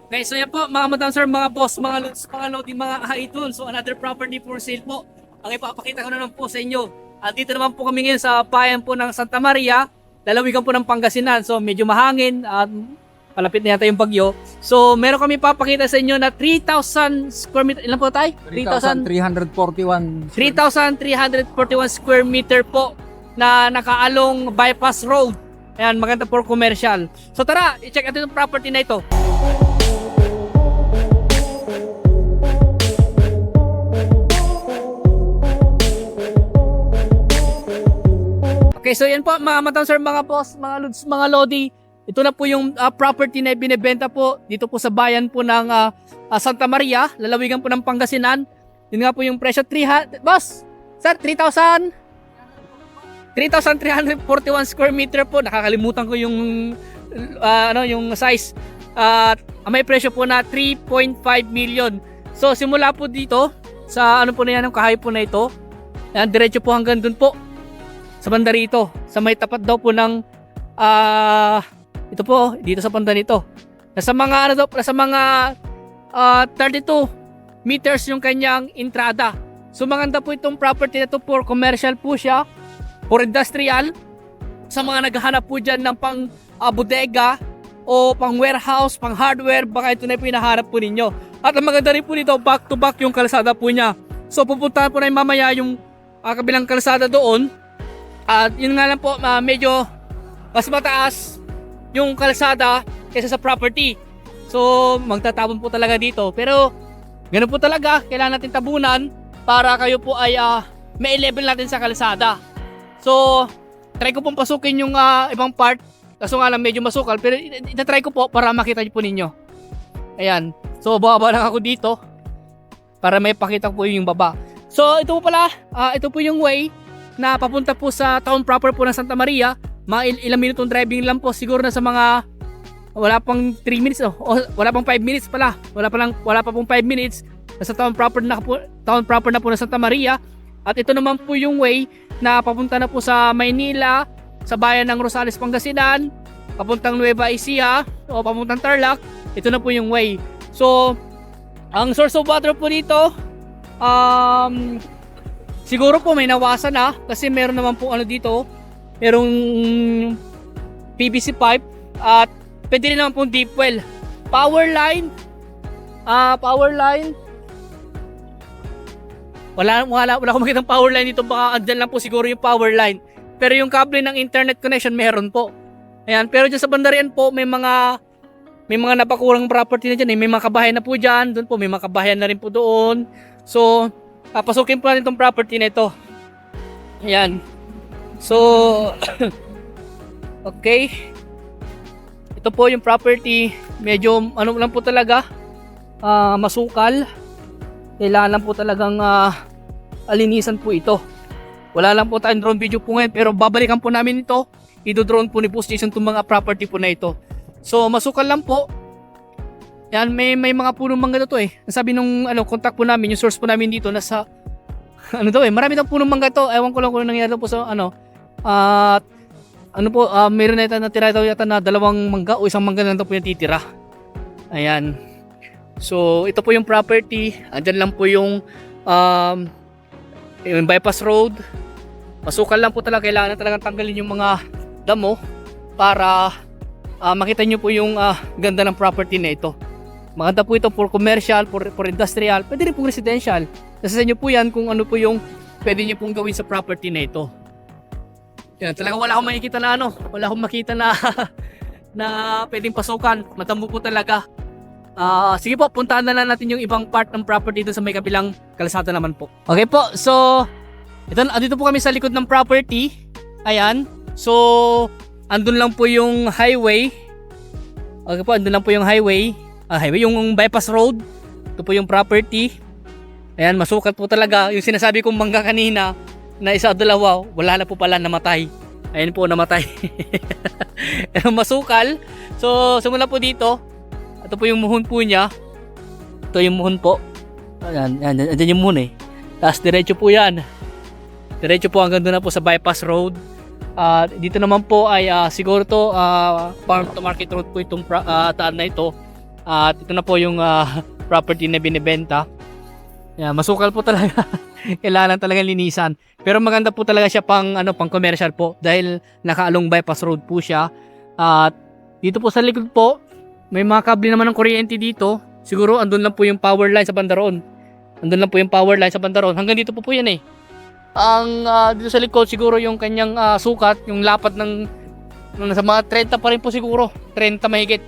Okay, so yan po mga madam sir, mga boss, mga lods, mga loading, mga idol. So another property for sale po. Ang ipapakita ko na lang po sa inyo. At dito naman po kami ngayon sa bayan po ng Santa Maria, lalawigan po ng Pangasinan. So medyo mahangin at palapit na yata yung bagyo. So meron kami papakita sa inyo na 3,000 square meter. Ilan po tayo? 3,341. 3,341 square meter po na nakaalong bypass road. Ayan, maganda for commercial. So tara, i-check natin yung property na ito. Okay, so yan po mga madam sir, mga boss, mga lods, mga lodi. Ito na po yung property na binebenta po dito po sa bayan po ng Santa Maria, lalawigan po ng Pangasinan. Yun nga po yung presyo, boss, sir, 3,341 square meter po. Nakakalimutan ko yung yung size. May presyo po na 3.5 million. So simula po dito sa ano po na yan, yung kahay po na ito. Yan, diretso po hanggang dun po sa banda rito, sa may tapat daw po ng ito po, dito sa banda nito. Nasa mga 32 meters yung kanyang entrada. So maganda po itong property na to, for commercial po siya, for industrial, sa mga naghahanap po dyan ng pang bodega o pang warehouse, pang hardware, baka ito na yung pinahanap po ninyo. At ang maganda rin po dito, back to back yung kalsada po niya. So pupuntahan po na yung mamaya yung kabilang kalsada doon. At yun nga lang po, medyo mas mataas yung kalsada kaysa sa property. So magtatabon po talaga dito. Pero ganun po talaga, kailangan natin tabunan para kayo po ay may level natin sa kalsada. So try ko pong pasukin yung ibang part. Kaso nga lang medyo masukal, pero itatry ko po para makita niyo po ninyo. Ayan. So bababa lang ako dito para may pakita po yung baba. So ito po pala, ito po yung way na papunta po sa town proper po ng Santa Maria. Mga ilang minutong driving lang po, siguro na sa mga wala pang 3 minutes o wala pang 5 minutes pala. Wala pa pong 5 minutes nasa town proper na po ng Santa Maria. At ito naman po yung way na papunta na po sa Maynila, sa bayan ng Rosales, Pangasinan, papuntang Nueva Ecija o papuntang Tarlac. Ito na po yung way. So ang source of water po dito, siguro po may nawasan na kasi meron naman po dito, merong PVC pipe at pwede rin naman po deep well. Power line, wala akong makitang power line dito, baka andyan lang po siguro yung power line. Pero yung kable ng internet connection meron po. Ayan, pero dyan sa bandarian po may mga napakurang property na dyan, may mga kabahayan na po dyan, doon po may mga kabahayan na rin po doon. So papasukin po natin itong property na ito. Ayan. So, okay. Ito po yung property. Medyo lang po talaga, masukal. Kailangan lang po talagang alinisan po ito. Wala lang po tayong drone video po ngayon, pero babalikan po namin ito. I-drone po ni Boss Jason itong mga property po na ito. So, masukal lang po. Yan, may mga punong mangga to eh. Sabi nung contact po namin, yung source po namin dito nasa marami daw punong mangga to. Ewan ko lang kung nangyari po sa mayroon na natira daw yata na 2 mangga o 1 mangga lang daw po yung titira. Ayan. So ito po yung property. Andyan lang po yung bypass road. Masukal lang po talaga, kailangan na talagang tanggalin yung mga damo para makita nyo po yung ganda ng property na ito. Maganda po ito for commercial, for industrial, pwede rin pong residential. Nasa inyo po yan kung ano po yung pwede nyo pong gawin sa property na ito. Yan, talaga wala akong makikita na wala akong makita na na pwedeng pasukan. Matambo po talaga. Sige po, puntahan na lang natin yung ibang part ng property dito sa may kabilang kalsada naman po. Okay po, so dito po kami sa likod ng property. Ayan. So andun lang po yung highway. Okay po, andun lang po yung highway, yung bypass road. Ito po yung property. Ayan, masukat po talaga. Yung sinasabi kong mangga kanina na 1 o 2, wala na po pala, namatay. Ayan po, namatay. Masukal. So simula po dito. Ito po yung muhon po niya. Ito yung muhon po. Ayan, andyan yung muhon eh. Tapos diretso po yan. Diretso po hanggang doon na po sa bypass road. Dito naman po ay siguro to farm to market road po itong taan na ito. At ito na po yung property na binibenta. Yan, masukal po talaga. Kailangan talaga linisan. Pero maganda po talaga siya pang commercial po dahil naka-along bypass road po siya. At dito po sa likod po, may mga kable naman ng kuryente dito. Siguro andun lang po yung power line sa bandaron. Andun lang po yung power line sa bandaron. Hanggang dito po yan eh. Ang dito sa likod siguro yung kanyang sukat, yung lapad ng nasa mga 30 pa rin po siguro. 30 mahigit.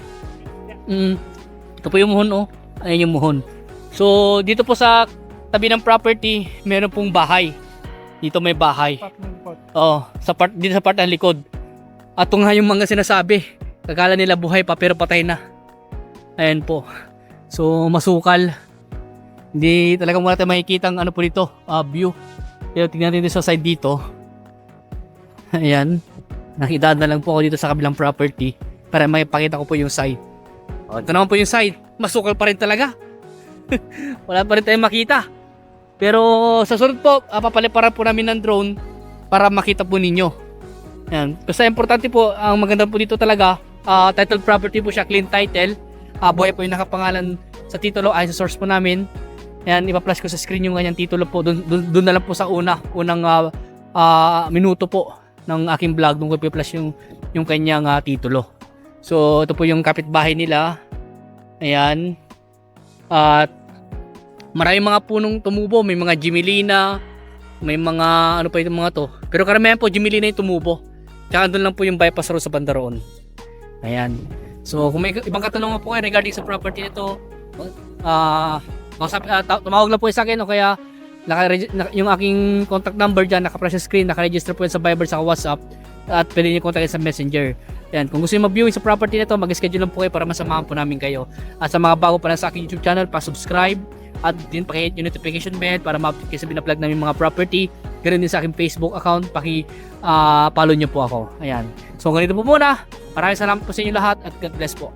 Ito po yung muhon oh. Ayan yung muhon. So dito po sa tabi ng property, meron pong bahay. Dito may bahay. Oh, dito sa part ng likod. At ito nga yung mga sinasabi. Kakala nila buhay pa pero patay na. Ayan po. So masukal. Hindi talaga muna tayo makikita ang po dito, view. Pero tingnan natin sa side dito. Ayan. Nakidaan na lang po ako dito sa kabilang property para makipakita ko po yung side. O, ito naman po yung side. Masukal pa rin talaga. Wala pa rin tayong makita. Pero sa sunod po, papaliparan po namin ng drone para makita po ninyo. Ayan. Basta importante po, ang maganda po dito talaga, title property po siya, clean title. Buhay po yung nakapangalan sa titulo ay sa source po namin. Ayan, ipa-flash ko sa screen yung kanyang titulo po. Doon na lang po sa unang minuto po ng aking vlog. Doon ko ipa-flash yung kanyang titulo. So, ito po yung kapitbahay nila. Ayan. At maraming mga punong tumubo. May mga Jimelina. May mga ano pa yung mga to. Pero karamihan po Jimelina yung tumubo. Tsaka doon lang po yung bypass road sa bandaroon. Ayan. So, kung may ibang katanungan po kayo regarding sa property nito, tumawag lang po sa akin o kaya yung aking contact number dyan naka-press sa screen, naka-register po yan sa Viber sa WhatsApp at pwede niyo kontakin sa Messenger. Yan, kung gusto niyo mag-viewing sa property nito, mag-schedule lang po kayo para masamahan po namin kayo. At sa mga bago pa lang sa aking YouTube channel, pa-subscribe at din paki-hit yung notification bell para ma-update kayo sa binablog namin mga property. Ganoon din sa aking Facebook account, follow niyo po ako. Ayan. So ganito po muna. Maraming salamat po sa inyo lahat at God bless po.